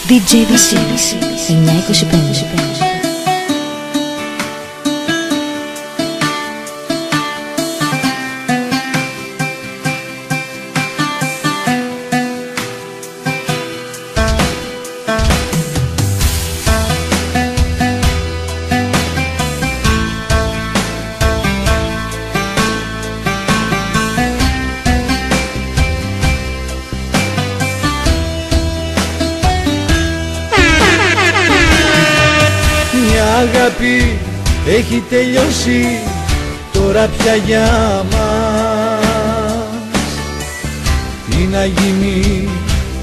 DJ Βασίλης 925. Αγάπη έχει τελειώσει τώρα πια για μας. Τι να γίνει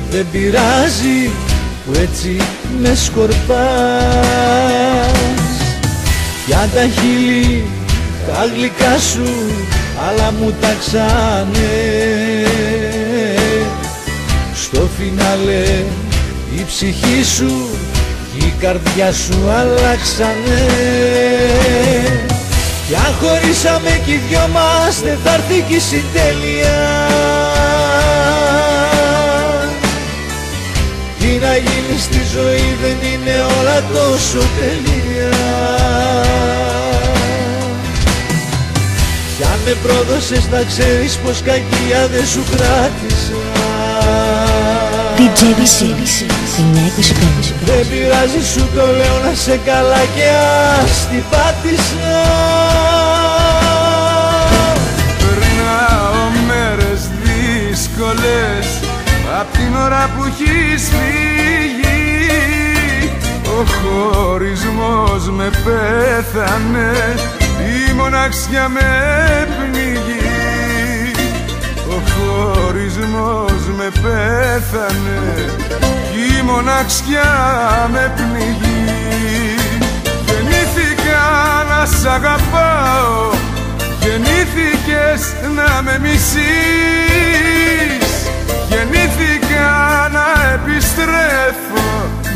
δεν πειράζει που έτσι με σκορπάς. Για τα χείλη τα γλυκά σου άλλα μου ταξάνε. Στο φινάλε η ψυχή σου η καρδιά σου αλλάξανε. Κι αν χωρίσαμε κι οι δυο μας δεν θα έρθει κι η συντέλεια. Τι να γίνει στη ζωή δεν είναι όλα τόσο τέλεια. Κι αν με πρόδωσες να ξέρεις πως κακία δεν σου κράτησα. DJ Βασίλης 925. Δεν πειράζει σου το λέω να σε καλά και ας την πάτησα. Περνάω μέρες δύσκολες απ' την ώρα που έχεις φύγει. Ο χωρισμός με πέθανε, η μοναξιά με πνίγει. Ο χωρισμός με πέθανε, η μοναξιά με πνίγει. Γεννήθηκα να σ' αγαπάω, γεννήθηκες να με μισείς. Γεννήθηκα να επιστρέφω,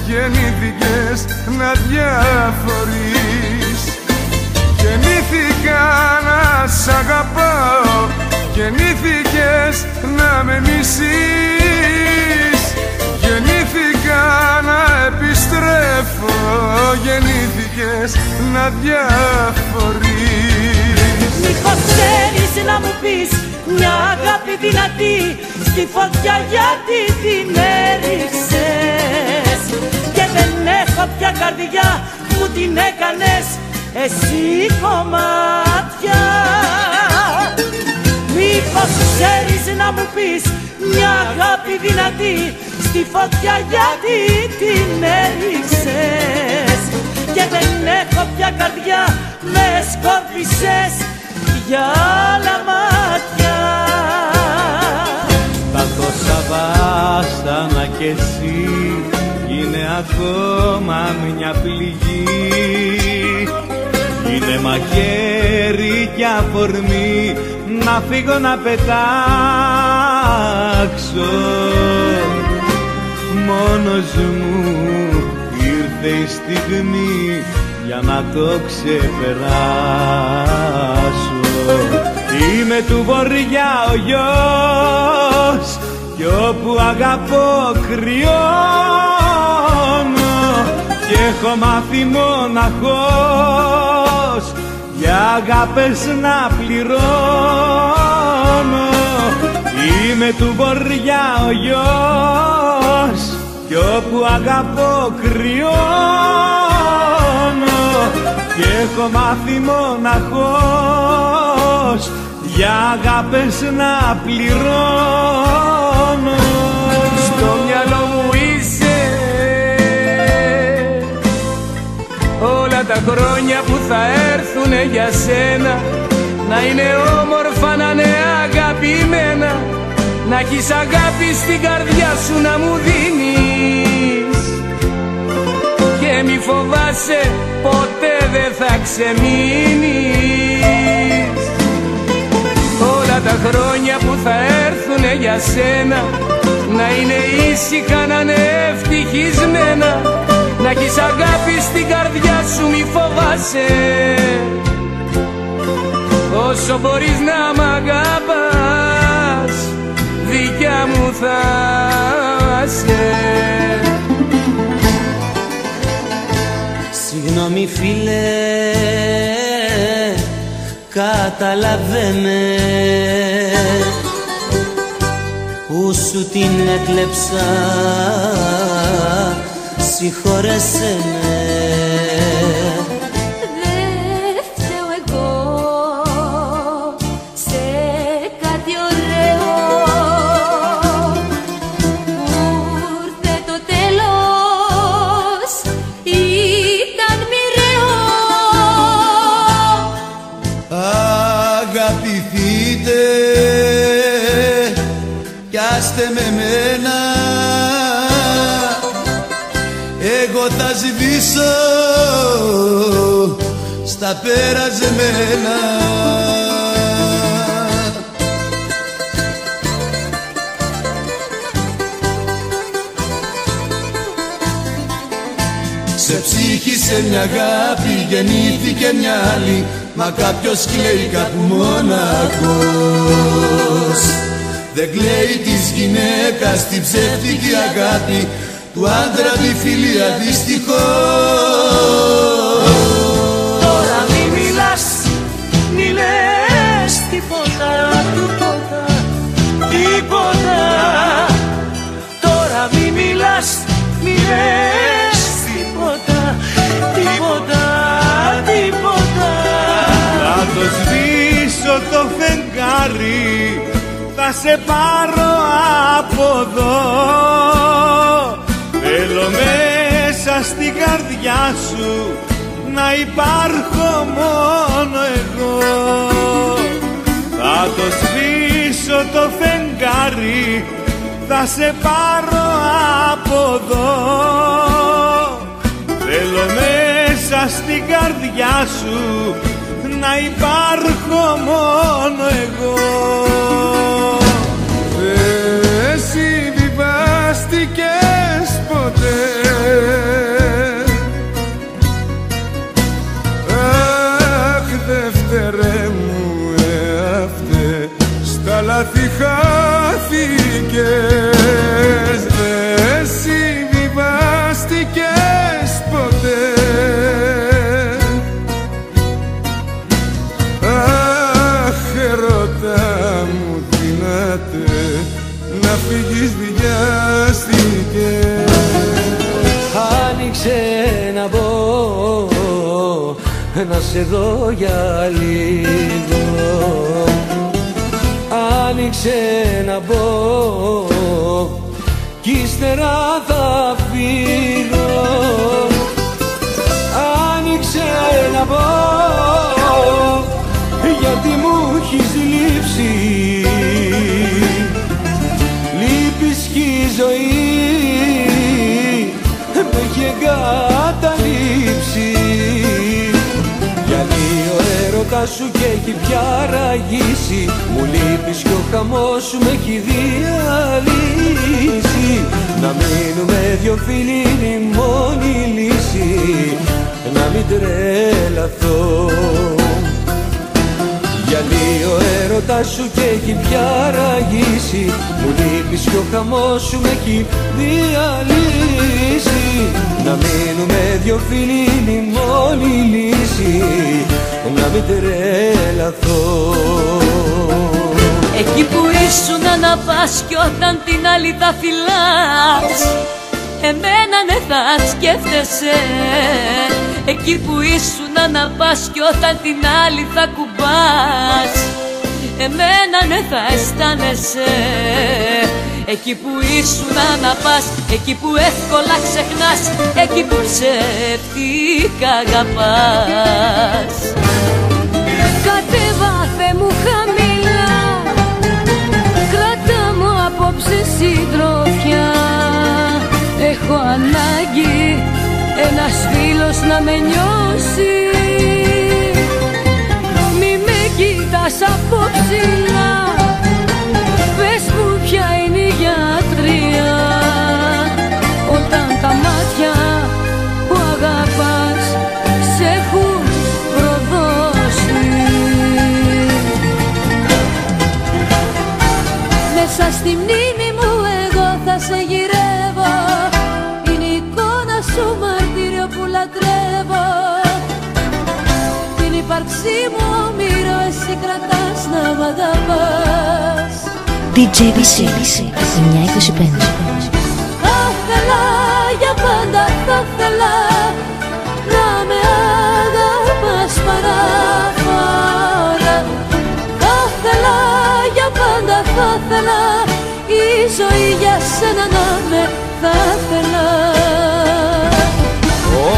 γεννήθηκες να διαφορείς. Γεννήθηκα να σ' αγαπάω, γεννήθηκες να με μισείς. Γεννήθηκα να επιστρέφω, γεννήθηκες να διαφορείς. Μήπως θέλεις να μου πεις μια αγάπη δυνατή στη φωτιά γιατί την έριξες. Και δεν έχω πια καρδιά, μου την έκανες εσύ κομμάτια. Μήπως ξέρεις να μου πεις μια αγάπη δυνατή στη φωτιά γιατί την έριξες. Και δεν έχω πια καρδιά, με σκόρπισες για άλλα μάτια. Τα τόσα βάσανα κι εσύ είναι ακόμα μια πληγή. Είναι μαχαίρι κι αφορμή να φύγω να πετάξω. Μόνος μου ήρθε η στιγμή για να το ξεπεράσω. Είμαι του βορειά ο γιος κι όπου αγαπώ κρυώνω. Κι έχω μάθει μοναχός για αγάπες να πληρώνω. Είμαι του βορειά ο γιος κι όπου αγαπώ κρυώνω. Κι έχω μάθει μοναχός για αγάπες να πληρώνω. Στο μυαλό μου είσαι όλα τα χρόνια που θα έρθουνε για σένα. Να είναι όμορφα, να είναι αγαπημένα. Να έχεις αγάπη στην καρδιά σου να μου δίνεις. Και μη φοβάσαι, ποτέ δεν θα ξεμείνεις. Όλα τα χρόνια που θα έρθουνε για σένα να είναι ήσυχα, να είναι ευτυχισμένα. Να έχεις αγάπη στην καρδιά σου, μη φοβάσαι. Όσο μπορείς να μ' αγαπάς, δικιά μου θα είσαι. Συγγνώμη φίλε, καταλαβαίνε με, που σου την έκλεψα, συγχώρεσέ με. Δεν φταίω εγώ σε κάτι ωραίο που ήρθε το τέλος, ήταν μοιραίο. Αγαπηθείτε κι άστε με μένα, εγώ θα σβήσω στα περασμένα. Σε ψύχησε μια αγάπη, γεννήθηκε μια άλλη, μα κάποιος κλαίει κάπου μοναχός. Δεν κλαίει της γυναίκας την ψεύτικη αγάπη, του άντρα τη φιλία δυστυχώς. Τώρα μη μιλάς, μη λες τίποτα, τίποτα, τίποτα. Τώρα μη μιλάς, μη λες τίποτα, τίποτα, τίποτα. Θα το σβήσω το φεγγάρι, θα σε πάρω από εδώ. Θέλω μέσα στην καρδιά σου να υπάρχω μόνο εγώ. Θα το σβήσω το φεγγάρι, θα σε πάρω από εδώ. Θέλω μέσα στην καρδιά σου να υπάρχω μόνο εγώ. Δεν συμβιβάστηκες ποτέ, αχ δεύτερε μου εαυτέ, στα λάθη χάθηκες. Δεν συμβιβάστηκες ποτέ, αχ ερώτα μου δυνάτε, να φύγεις βιάστηκες. Άνοιξε να μπω, να σε δω για λίγο. Άνοιξε να μπω κι ύστερα θα φύγω. Άνοιξε να μπω, γιατί μου έχεις λείψει. Λείπεις κι η ζωή με έχει εγκαταλείψει. Γιατί ο έρωτας σου κι έχει πια ραγίσει, μου λείπεις κι ο χαμός σου με έχει διαλύσει. Να μείνουμε δυο φίλοι είναι η μόνη λύση, να μην τρελαθώ. Γιατί ο έρωτας σου κι έχει πια ραγίσει, μου λείπεις κι ο χαμός σου με έχει διαλύσει. Να μείνουμε δυο φίλοι είναι η μόνη λύση, να μην τρελαθώ. Εκεί που ήσουν να πας κι όταν την άλλη θα φυλάς, εμένα ναι θα σκέφτεσαι. Εκεί που ήσουν να πας κι όταν την άλλη θα κουμπάς, εμένα ναι θα αισθάνεσαι. Εκεί που ήσουν να πας, εκεί που εύκολα ξεχνάς, εκεί που ψεύτικα αγαπάς. Κατέβαθε μου χαμηλά, κράτα μου απόψε συντροφιά. Έχω ανάγκη ένας φίλος να με νιώσει. Μη με κοίτας από ψηλά, πες μου ποια είναι η γιατρία. Όταν τα μάτια που αγαπάς σε έχουν προδώσει. Μέσα στη μνήμη μου εγώ θα σε γυρεύω, είναι η εικόνα σου μαρτύριο που λατρεύω. DJ BC 925. Θα ήθελα για πάντα, θα ήθελα να με αγαπάς παράφορα. Θα ήθελα για πάντα, θα ήθελα η ζωή για σένα να με θα ήθελα.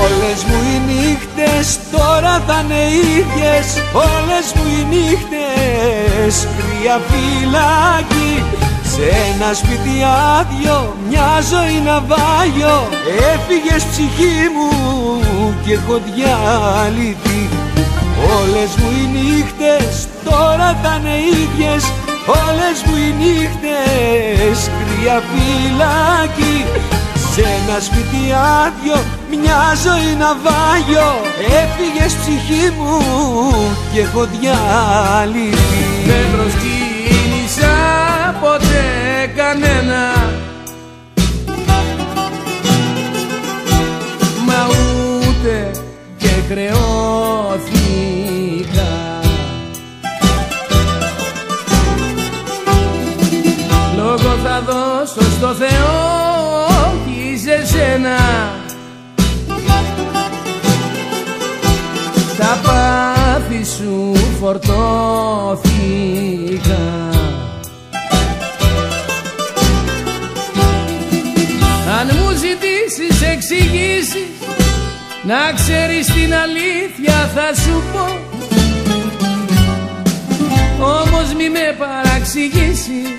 Όλες μου οι νύχτες τώρα θα είναι ίδιες, όλες μου οι νύχτες κρύα φυλάκι. Σε ένα σπίτι άδειο, μια ζωή ναυάγιο, έφυγες ψυχή μου και έχω διάλυτη. Όλες μου οι νύχτες τώρα θα είναι ίδιες, όλες μου οι νύχτες κρύα φυλάκι. Σε ένα σπίτι άδειο, μια ζωή ναυάγιο, έφυγες ψυχή μου και έχω διάλυτη. Δεν προσκύνησα ποτέ κανένα, μα ούτε και χρεώθηκα. Λόγο θα δώσω στο Θεό κι σε σένα, τα πάθη σου φορτώθηκα. Αν μου ζητήσεις εξηγήσεις, να ξέρεις την αλήθεια θα σου πω, όμως μη με παραξηγήσεις,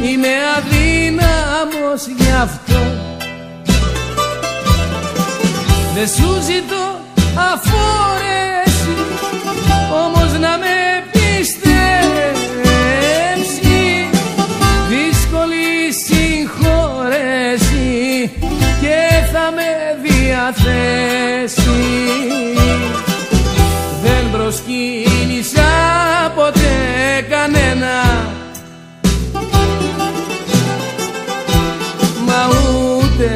είμαι αδύναμος γι' αυτό. Δεν σου ζητώ αφόρεση, όμως να με πιστέψει, δύσκολη συγχώρεση και θα με διαθέσει. Δεν προσκύνησα ποτέ κανένα, μα ούτε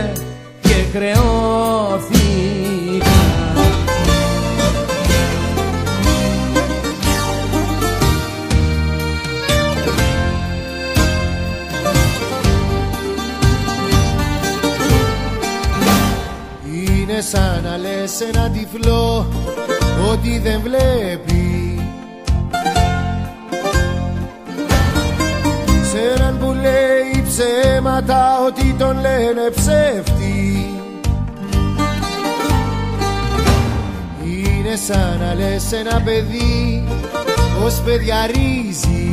και χρεώθηκα. Είναι σαν να λες ένα τυφλό ότι δεν βλέπει, σε έναν που λέει ψέματα ότι τον λένε ψεύτη. Είναι σαν να λες ένα παιδί πως παιδιαρίζει,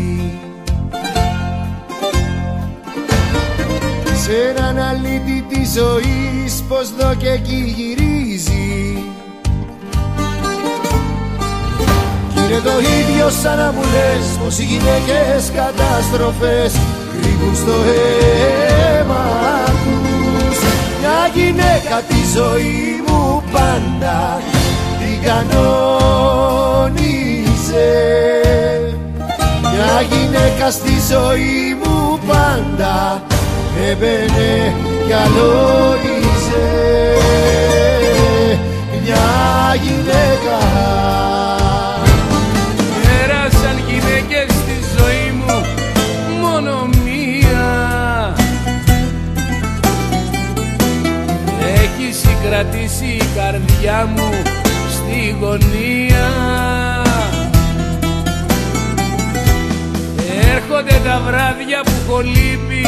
σε έναν αλήτη της ζωής πως δω και εκεί γυρίζει. Κι είναι το ίδιο σαν να μου λες πως οι γυναίκες καταστροφές κρύβουν στο αίμα τους μια γυναίκα τη ζωή μου πάντα την κανόνιζε. Μια γυναίκα στη ζωή μου πάντα έμπαινε κι αλώνιζε. Μια γυναίκα. Πέρασαν γυναίκες στη ζωή μου, μόνο μία. Έχει συγκρατήσει η καρδιά μου στη γωνία. Έρχονται τα βράδια που έχω λείπει,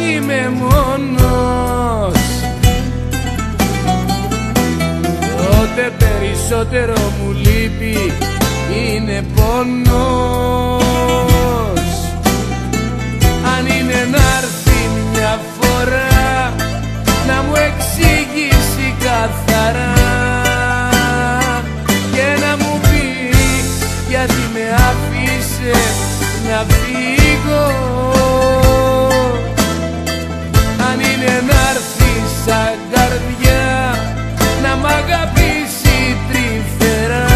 είμαι μόνος. Τότε περισσότερο μου λείπει, είναι πόνος. Αν είναι να έρθει μια φορά να μου εξηγήσει καθαρά και να μου πει γιατί με άφησε να φύγω. Αν είναι να έρθει σαν καρδιά να μ' αγαπήσει τρυφερά,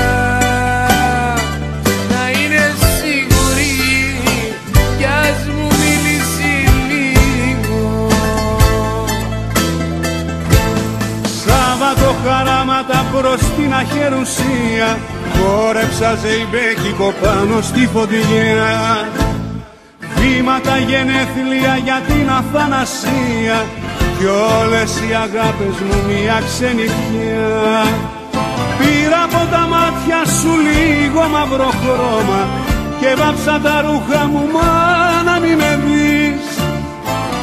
να είναι σίγουρη κι ας μου μιλήσει λίγο. Σάββατο χαράματα προς την αχερουσία, χόρεψα ζεϊμπέκικο πάνω στη φωτιά. ποίηματα γενέθλια για την αθανασία κι όλες οι αγάπες μου μια ξενυχιά. Πήρα από τα μάτια σου λίγο μαύρο χρώμα και βάψα τα ρούχα μου μα να μη με δεις.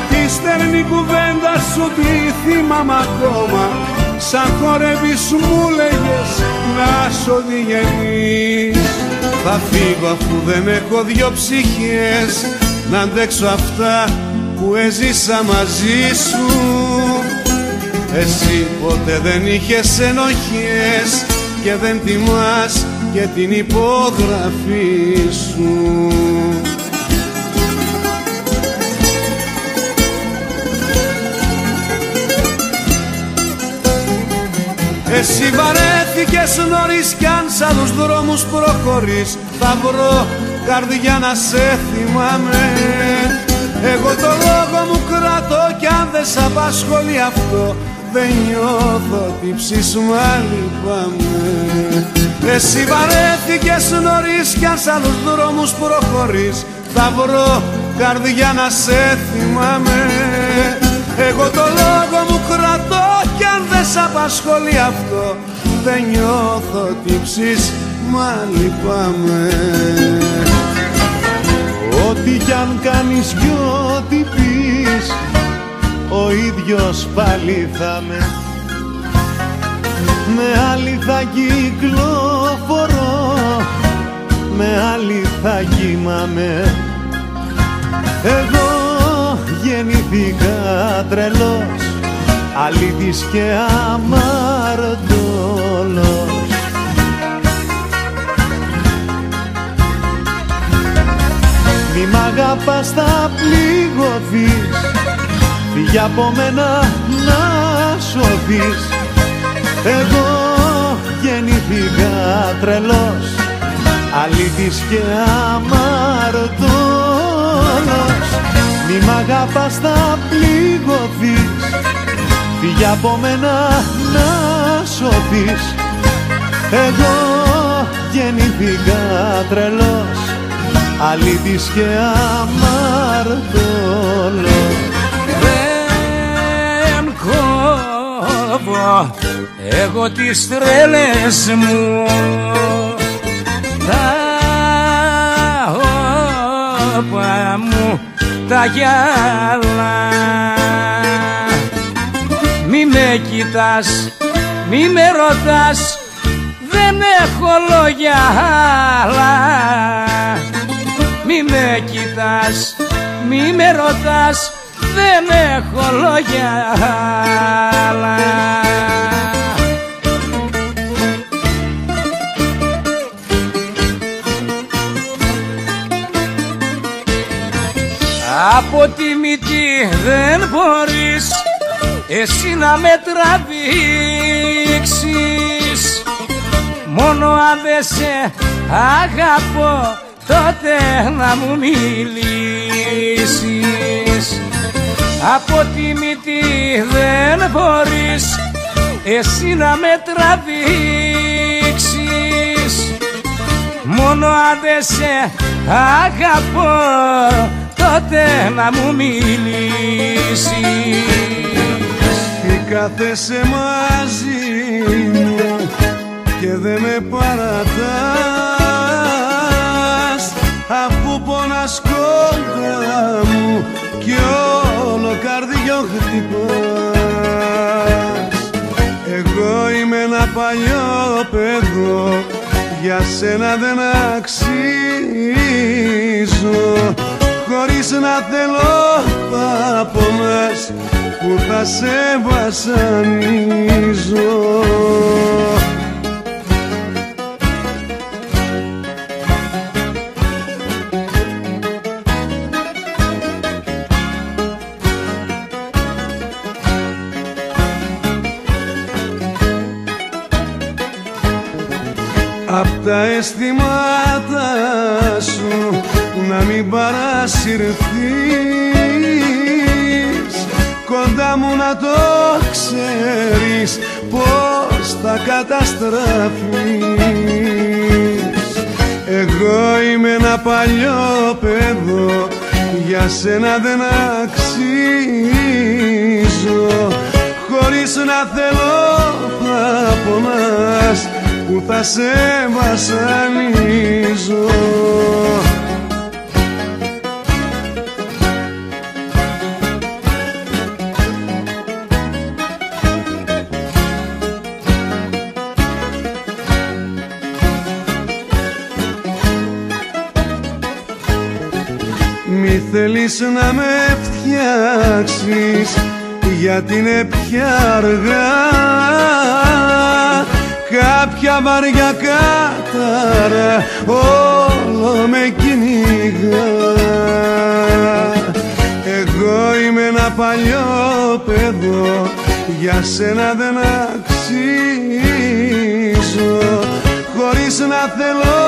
Τη στερνή κουβέντα σου τη θυμάμαι ακόμα, σαν χορεύεις μου λέγες να σ' οδηγενείς. Θα φύγω αφού δεν έχω δυο ψυχές να αντέξω αυτά που έζησα μαζί σου. Εσύ ποτέ δεν είχες ενοχές και δεν τιμάς και την υπογραφή σου. Εσύ βαρέθηκες νωρίς κι αν σ' άλλους δρόμους προχωρείς θα βρω καρδιά να σε θυμάμαι. Εγώ το λόγο μου κρατώ κι αν δεν σ' απασχολεί αυτό δεν νιώθω τύψεις μα λυπάμαι. Εσύ βαρέθηκες νωρίς κι αν σ' άλλους δρόμους προχωρείς θα βρω καρδιά να σε θυμάμαι. Εγώ το λόγο μου κρατώ κι αν δεν σ' απασχολεί αυτό δεν νιώθω τύψεις μα λυπάμαι. Ό,τι κι αν κάνεις κι ό,τι πεις ο ίδιος πάλι θα με άλλη θα κυκλοφορώ, με άλλη θα κοιμάμαι. Εγώ γεννήθηκα τρελός, αλήτης και αμαρτωλός. Μη μ' αγαπάς θα πληγωθείς, φύγε από μένα να σωθείς. Εγώ γεννήθηκα τρελός, αλήτης και αμαρτωλός. Μη μ' αγαπάς θα πληγωθείς, φύγε από μένα να σωθείς. Εγώ γεννήθηκα τρελός, αλήτης και αμαρτωλός. Δεν κόβω εγώ τις τρέλες μου, τα όπα μου τα γυαλά. Μη με κοιτάς, μη με ρωτάς, δεν έχω λόγια άλλα. Μη με κοιτάς, μη με ρωτάς, δεν έχω λόγια άλλα. Από τη μύτη δεν μπορείς εσύ να με τραβήξεις, μόνο αν δεν σε αγαπώ τότε να μου μιλήσεις. Από τη μύτη δεν μπορείς εσύ να με τραβήξεις, μόνο αν δεν σε αγαπώ τότε να μου μιλήσεις. Τι κάθεσαι μαζί μου και δεν με παρατάς, αφού πονάς κοντά μου κι όλο καρδιό χτυπάς. Εγώ είμαι ένα παλιό παιδό, για σένα δεν αξίζω, χωρίς να θέλω θα πονάς που θα σε βασανίζω. Απ' τα αισθήματα σου να μην παρασυρθείς, κοντά μου να το ξέρεις πως θα καταστραφείς. Εγώ είμαι ένα παλιό παιδό, για σένα δεν αξίζω. Χωρίς να θέλω θα πονάς, που θα σε βασανίζω. Μη θέλεις να με φτιάξεις, γιατί είναι πια αργά. Κάποια βαριά κάταρα όλο με κυνηγά. Εγώ είμαι ένα παλιό παιδό, για σένα δεν αξίζω. Χωρίς να θέλω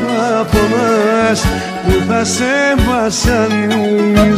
θα πονάς, που θα σε βασανίζω.